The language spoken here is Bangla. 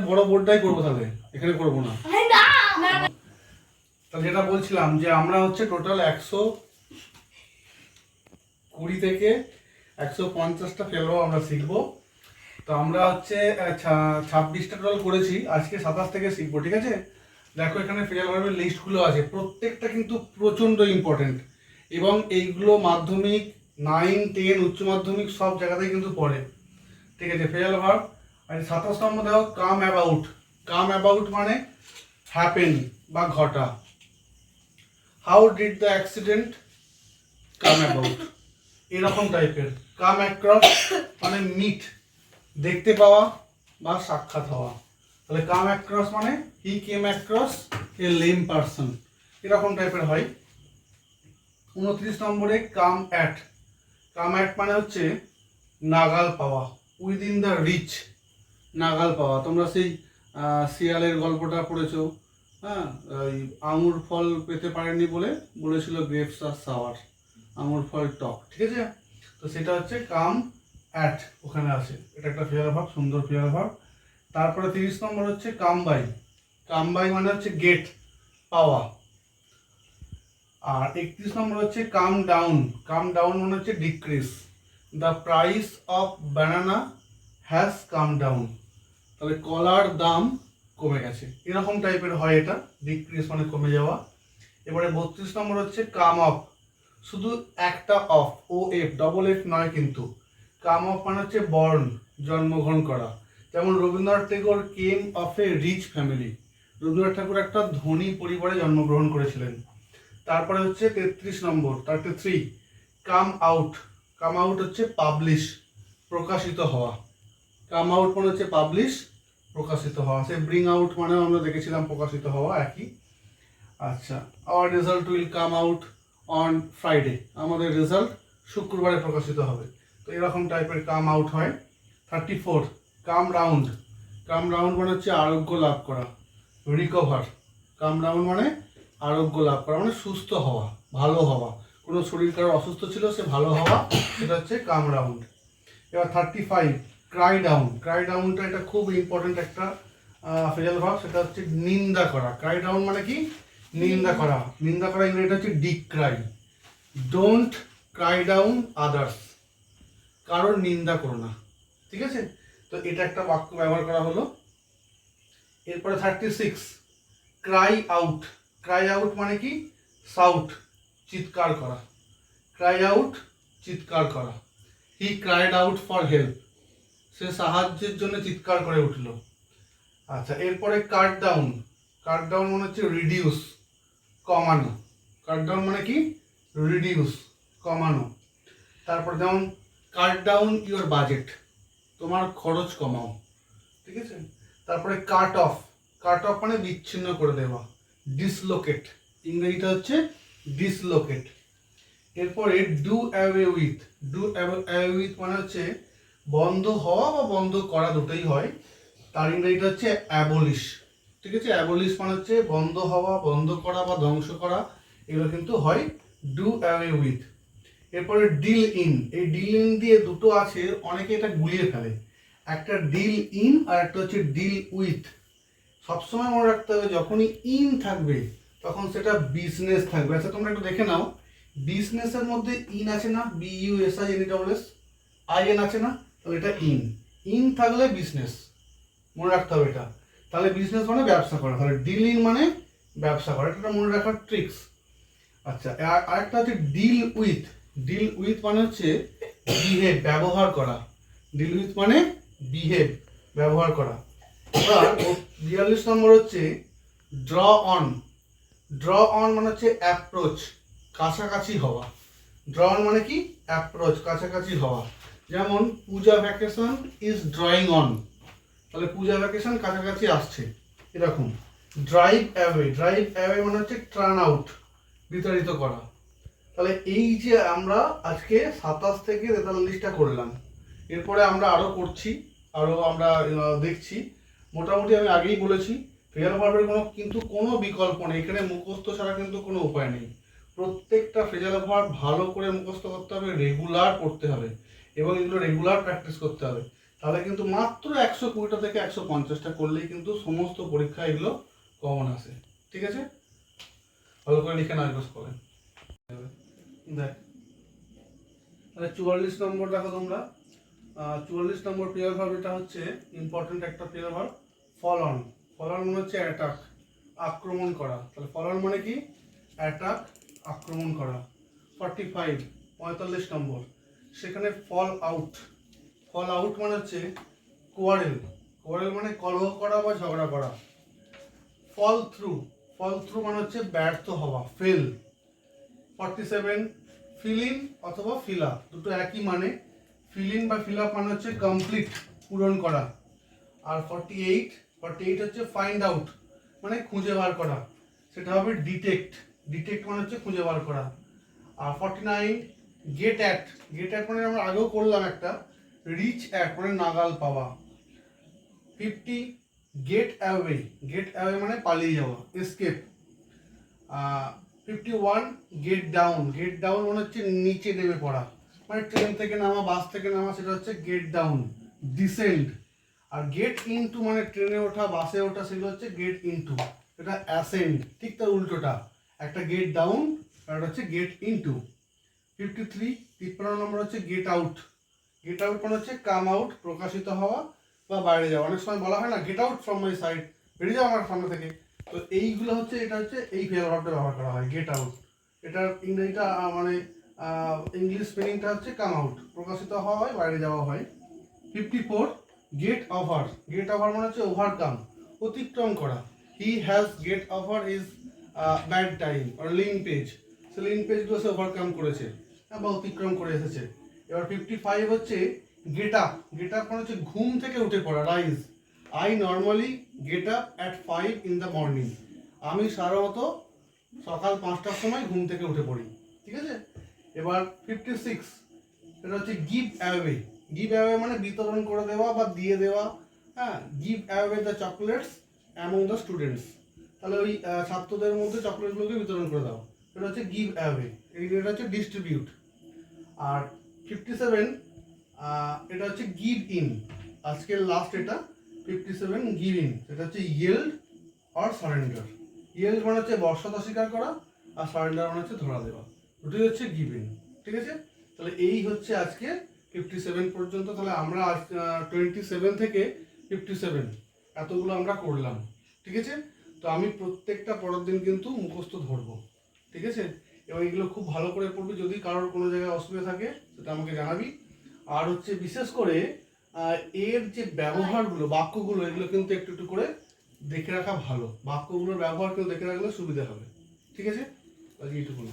বড় বোর্ডটাই করবো, তাহলে এখানে করবো না। তাহলে যেটা বলছিলাম যে আমরা হচ্ছে টোটাল 120 থেকে 150টা ফেলবো আমরা শিখবো। তো আমরা হচ্ছে 26টা টোটাল করেছি, আজকে 27 থেকে শিখবো, ঠিক আছে? দেখো এখানে ফেজাল ভার্বের লিস্টগুলো আছে, প্রত্যেকটা কিন্তু প্রচণ্ড ইম্পর্টেন্ট, এবং এইগুলো মাধ্যমিক 9, 10 উচ্চ মাধ্যমিক সব জায়গাতেই কিন্তু পড়ে, ঠিক আছে? Phrasal verb. আর 27 নম্বর দেখো কাম অ্যাবাউট। কাম অ্যাবাউট মানে হ্যাপেন বা ঘটা। How did the accident come about, এরকম টাইপের। কাম অ্যাক্রস মানে মিট, দেখতে পাওয়া বা সাক্ষাৎ হওয়া। তাহলে কাম অ্যাক্রস মানে হি কেম অ্যাক্রস এ লেম পারসন, এরকম টাইপের হয়। 29 নম্বরে কাম অ্যাট। কাম অ্যাট মানে হচ্ছে নাগাল পাওয়া, উইদিন দ্য রিচ, নাগাল পাওয়া। তোমরা সেই শিয়ালের গল্পটা পড়েছো, হ্যাঁ? ওই আঙুর ফল পেতে পারেনি বলে বলেছিল গ্রেপস আর সাওয়ার, আঙুর ফল টক, ঠিক আছে? তো সেটা হচ্ছে কাম অ্যাট, ওখানে আছে। এটা একটা ফেয়ার ভাব, সুন্দর ফেয়ার ভাব। তারপরে 30 নম্বর হচ্ছে কাম বাই। কাম বাই মানে হচ্ছে গেট, পাওয়া। আর 31 নম্বর হচ্ছে কাম ডাউন। কাম ডাউন মানে হচ্ছে decrease. The price of banana has come down, তাহলে কলার দাম কমে গেছে, এরকম টাইপের হয় এটা। ডিক্রিজ মানে কমে যাওয়া। এবারে 32 নম্বর হচ্ছে কাম অফ। শুধু একটা off, O F, double F নয় কিন্তু। কাম অফ মানে হচ্ছে বর্ন, জন্মগ্রহণ করা। যেমন Rabindranath Tagore came of a rich family, Rabindranath Tagore একটা ধনী পরিবারে জন্মগ্রহণ করেছিলেন। তারপরে হচ্ছে 33 নম্বর, 33 কাম আউট। কাম আউট হচ্ছে পাবলিশ, প্রকাশিত হওয়া। কাম আউট মানে হচ্ছে পাবলিশ, প্রকাশিত হওয়া। সে ব্রিং আউট মানেও আমরা দেখেছিলাম প্রকাশিত হওয়া, একই। আচ্ছা, our result will come out on Friday, আমাদের রেজাল্ট শুক্রবারে প্রকাশিত হবে। তো এরকম টাইপের কাম আউট হয়। 34 কাম রাউন্ড। কাম রাউন্ড মানে হচ্ছে আরোগ্য লাভ করা, রিকভার। কাম রাউন্ড মানে আরোগ্য লাভ করা, মানে সুস্থ হওয়া, ভালো হওয়া। কোনো শরীর কারো অসুস্থ ছিল, সে ভালো হওয়া, সেটা হচ্ছে কাম রাউন্ড। এবার 35 ক্রাই ডাউন। ক্রাই ডাউনটা এটা খুব ইম্পর্টেন্ট একটা ফেজাল ভাব, সেটা হচ্ছে নিন্দা করা। ক্রাই ডাউন মানে কি? নিন্দা করা। নিন্দা করা ইংরেজিটা হচ্ছে ডিক্রাই। ডোন্ট ক্রাই ডাউন আদার্স, কারোর নিন্দা করো না, ঠিক আছে? তো এটা একটা বাক্য ব্যবহার করা হলো। এরপরে 36 ক্রাই আউট। ক্রাই আউট মানে কি? সাউট, চিৎকার করা। ক্রাই আউট, চিৎকার করা। হি ক্রাইড আউট ফর হেল্প, সে সাহায্যের জন্য চিৎকার করে উঠল। আচ্ছা, এরপরে কাট ডাউন। কাট ডাউন মানে হচ্ছে রিডিউস, কমানো। কাট ডাউন মানে কি? রিডিউস, কমানো। তারপর যেমন কাট ডাউন ইউর বাজেট, তোমার খরচ কমাও, ঠিক আছে? তারপরে কাট অফ। কাট অফ মানে বিচ্ছিন্ন করে দেওয়া। ডিসলোকেট, ইংরেজিটা হচ্ছে ডিসলোকেট। এরপরে do away with. Do away with মানে হচ্ছে বন্ধ হওয়া বা বন্ধ করা, দুটোই হয়। তার ইংরেজিটা হচ্ছে অ্যাবলিশ, ঠিক আছে? অ্যাবলিশ মানে হচ্ছে বন্ধ হওয়া, বন্ধ করা বা ধ্বংস করা, এগুলো কিন্তু হয় ডু অ্যাওয়ে উইথ। এরপরে ডিল ইন। এই ডিল ইন দিয়ে দুটো আছে, অনেকে এটা গুলিয়ে ফেলে। একটা ডিল ইন আর একটা হচ্ছে ডিল উইথ। সবসময় মনে রাখতে হবে, যখনই ইন থাকবে তখন সেটা বিজনেস থাকবে। আচ্ছা, তোমরা একটু দেখে নাও, বিজনেসের মধ্যে ইন আছে না? BUSINESS, IN আছে না? তাহলে এটা ইন। ইন থাকলে বিজনেস, মনে রাখতে হবে এটা। তাহলে বিজনেস মানে ব্যবসা করা, তাহলে ডিলিং মানে ব্যবসা করা, এটা মনে রাখার ট্রিক্স। আচ্ছা, আরেকটা হচ্ছে ডিল উইথ। ডিল উইথ মানে হচ্ছে বিহেভ, ব্যবহার করা। ডিল উইথ মানে বিহেভ, ব্যবহার করা। এবার 42 নম্বর হচ্ছে ড্র অন। ড্র অন মানে হচ্ছে অ্যাপ্রোচ, কাছাকাছি হওয়া। ড্র অন মানে কি? অ্যাপ্রোচ, কাছাকাছি হওয়া। যেমন পূজা ভ্যাকেশন ইজ ড্রয়িং অন, তাহলে পূজা ভ্যাকেশন কাছাকাছি আসছে, এরকম। Drive away. ড্রাইভ অ্যাওয়ে মানে হচ্ছে টার্ন আউট, বিতাড়িত করা। তাহলে এই যে আমরা আজকে 27 থেকে 43টা করলাম, এরপরে আমরা আরও করছি, আরও আমরা দেখছি। মোটামুটি আমি আগেই বলেছি, ফেয়ার ভার্বের কিন্তু কোনো বিকল্প নেই, এখানে মুখস্থ ছাড়া কিন্তু কোনো উপায় নেই। প্রত্যেকটা ফ্রেজাল ভার্ব ভালো করে মুখস্থ করতে হবে, রেগুলার পড়তে হবে, এবং এগুলো রেগুলার প্র্যাকটিস করতে হবে। তাহলে কিন্তু মাত্র 120টা থেকে 150টা করলেই কিন্তু সমস্ত পরীক্ষা এগুলো কমন আসে। ঠিক আছে, ভালো করে লিখে নার্ভাস করেন। দেখ তাহলে 44 নম্বর দেখো তোমরা, 44 নম্বর প্রিয় ভার্ব, এটা হচ্ছে ইম্পর্টেন্ট একটা প্রিয় verb. Fall on, fall on মানে হচ্ছে অ্যাটাক, আক্রমণ করা। তাহলে ফল অন মানে কি? অ্যাটাক, আক্রমণ করা। 45 নম্বর, সেখানে ফল আউট, ফল আউট মানে হচ্ছে কোয়ারেল, কোয়ারেল মানে কলহ করা বা ঝগড়া করা। ফল থ্রু, ফল থ্রু মানে হচ্ছে ব্যর্থ হওয়া, ফেল। 47 ফিল ইন অথবা ফিল আপ, দুটো একই মানে। ফিল ইন বা ফিল আপ মানে হচ্ছে কমপ্লিট, পূরণ করা। আর 48 হচ্ছে ফাইন্ড আউট মানে খুঁজে বার করা, সেটা হবে ডিটেক্ট, ডিটেক্ট মানে হচ্ছে খুঁজে বার করা। আর 49 গেট অ্যাট, গেট অ্যাট মানে আমরা আগেও করলাম একটা, রিচ অ্যাট মানে নাগাল পাওয়া। 50 গেট অ্যাওয়ে, গেট অ্যাওয়ে মানে পালিয়ে যাওয়া, escape. 51 get down, get down মানে হচ্ছে নিচে নেমে পড়া, মানে ট্রেন থেকে নামা, বাস থেকে নামা, সেটা হচ্ছে গেট ডাউন, ডিসেন্ড। আর গেট ইনটু মানে ট্রেনে ওঠা, বাসে ওঠা, সেগুলো হচ্ছে গেট ইনটু, এটা অ্যাসেন্ড, ঠিক তার উল্টোটা, একটা গেট ডাউন আর একটা হচ্ছে গেট ইনটু। 53 নম্বর হচ্ছে গেট আউট, গেট আউট মানে হচ্ছে কাম আউট, প্রকাশিত হওয়া বা বাইরে যাওয়া। অনেক সময় বলা হয় না get out from my side, বেরিয়ে যাও আমার সামনে থেকে। তো এইগুলো হচ্ছে, এটা হচ্ছে এই ফেয়ার ভার্বটা ব্যবহার করা হয়, গেট আউট। এটার ইংরেজিটা মানে ইংলিশ স্পেলিংটা হচ্ছে কাম আউট, প্রকাশিত হওয়া হয়, বাইরে যাওয়া হয়। 54 গেট ওভার, গেট ওভার মানে হচ্ছে ওভারকাম, অতিক্রম করা। He has get over his bad time আর লিন পেজ, সে লিন পেজগুলো সে ওভারকাম করেছে বা অতিক্রম করে এসেছে। এবার 55 হচ্ছে গেট আপ, গেট আপ মানে হচ্ছে ঘুম থেকে উঠে পড়া, rise. I normally get up at 5 in the morning, আমি সাধারণত সকাল 5টার সময় ঘুম থেকে উঠে পড়ি। ঠিক আছে, এবার 56 এটা হচ্ছে গিভ অ্যাওয়ে, গিভ অ্যাওয়ে মানে বিতরণ করে দেওয়া বা দিয়ে দেওয়া। হ্যাঁ, give away the chocolates among the students, তাহলে ওই ছাত্রদের মধ্যে চকলেটগুলোকে বিতরণ করে দাও, এটা হচ্ছে গিভ অ্যাওয়ে, এটা হচ্ছে ডিস্ট্রিবিউট। আর 57 এটা হচ্ছে গিভ ইন, আজকের লাস্ট এটা 57 গিভ ইন, এটা হচ্ছে ইয়েল্ড আর সারেন্ডার। ইয়েল্ড মানে হচ্ছে বর্ষতা স্বীকার করা, আর সারেন্ডার মানে হচ্ছে ধরা দেওয়া, দুটোই হচ্ছে গিভ ইন। ঠিক আছে, তাহলে এই হচ্ছে আজকে 57 পর্যন্ত। তাহলে আমরা 27 থেকে 57 এতগুলো আমরা করলাম। ঠিক আছে, তো আমি প্রত্যেকটা পরের দিন কিন্তু মুখস্থ ধরবো। ঠিক আছে, এবং এগুলো খুব ভালো করে পড়বি, যদি কারোর কোনো জায়গায় অসুবিধা থাকে সেটা আমাকে জানাবি। আর হচ্ছে বিশেষ করে এর যে ব্যবহারগুলো, বাক্যগুলো, এগুলো কিন্তু একটু একটু করে দেখে রাখা ভালো, বাক্যগুলোর ব্যবহার কেউ দেখে রাখলে সুবিধা হবে। ঠিক আছে, আজকে এইটুকু।